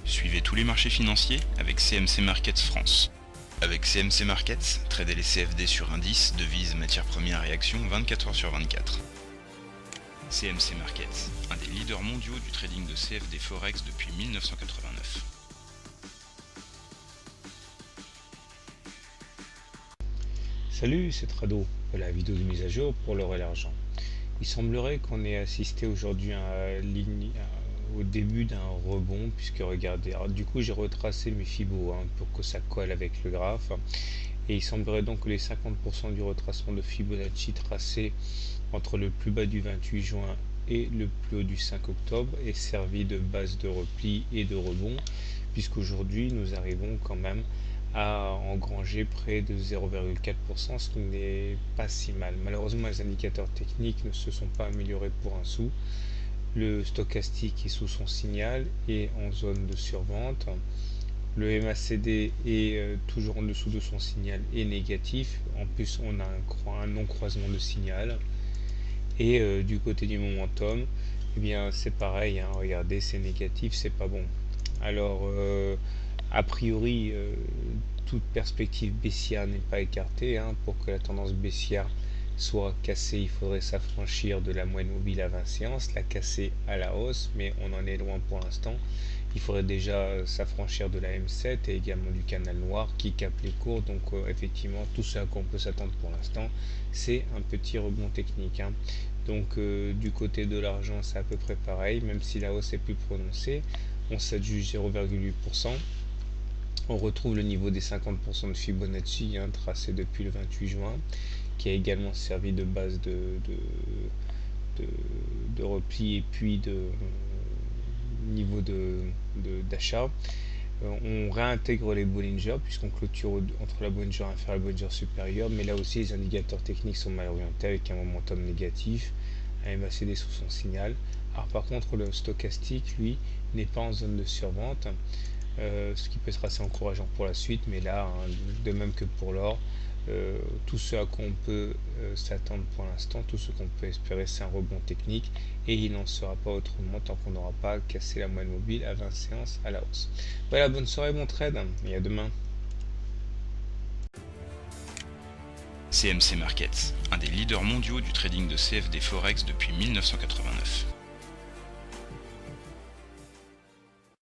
Suivez tous les marchés financiers avec CMC Markets France. Avec CMC Markets, tradez les CFD sur indices, devises, matières premières et actions 24 heures sur 24. CMC Markets, un des leaders mondiaux du trading de CFD Forex depuis 1989. Salut, c'est Trado, pour la vidéo de mise à jour pour l'or et l'argent. Il semblerait qu'on ait assisté aujourd'hui au début d'un rebond, puisque regardez, alors du coup j'ai retracé mes Fibos pour que ça colle avec le graphe, et il semblerait donc que les 50% du retracement de Fibonacci tracé entre le plus bas du 28 juin et le plus haut du 5 octobre ait servi de base de repli et de rebond, puisqu'aujourd'hui nous arrivons quand même à engranger près de 0,4%, ce qui n'est pas si mal. Malheureusement, les indicateurs techniques ne se sont pas améliorés pour un sou. Le stochastique est sous son signal et en zone de survente. Le MACD est toujours en dessous de son signal et négatif. En plus, on a un non-croisement de signal. Et du côté du momentum, eh bien c'est pareil, regardez, c'est négatif, c'est pas bon. Alors, a priori, toute perspective baissière n'est pas écartée. Pour que la tendance baissière soit cassée, il faudrait s'affranchir de la moyenne mobile à 20 séances, la casser à la hausse, mais on en est loin pour l'instant. Il faudrait déjà s'affranchir de la M7 et également du canal noir qui capte les cours. Donc effectivement, tout ce à quoi on peut s'attendre pour l'instant, c'est un petit rebond technique. Donc du côté de l'argent, c'est à peu près pareil, même si la hausse est plus prononcée. On s'adjuge 0,8%. On retrouve le niveau des 50% de Fibonacci tracé depuis le 28 juin, qui a également servi de base de repli et puis de niveau d'achat. On réintègre les Bollinger puisqu'on clôture entre la Bollinger inférieure et la Bollinger supérieure, mais là aussi les indicateurs techniques sont mal orientés avec un momentum négatif, un MACD sous son signal. Alors par contre le stochastique lui n'est pas en zone de survente, ce qui peut être assez encourageant pour la suite, mais là de même que pour l'or, tout ce à quoi on peut s'attendre pour l'instant, tout ce qu'on peut espérer, c'est un rebond technique et il n'en sera pas autrement tant qu'on n'aura pas cassé la moyenne mobile à 20 séances à la hausse. Voilà, bonne soirée, bon trade et à demain. CMC Markets, un des leaders mondiaux du trading de CFD Forex depuis 1989.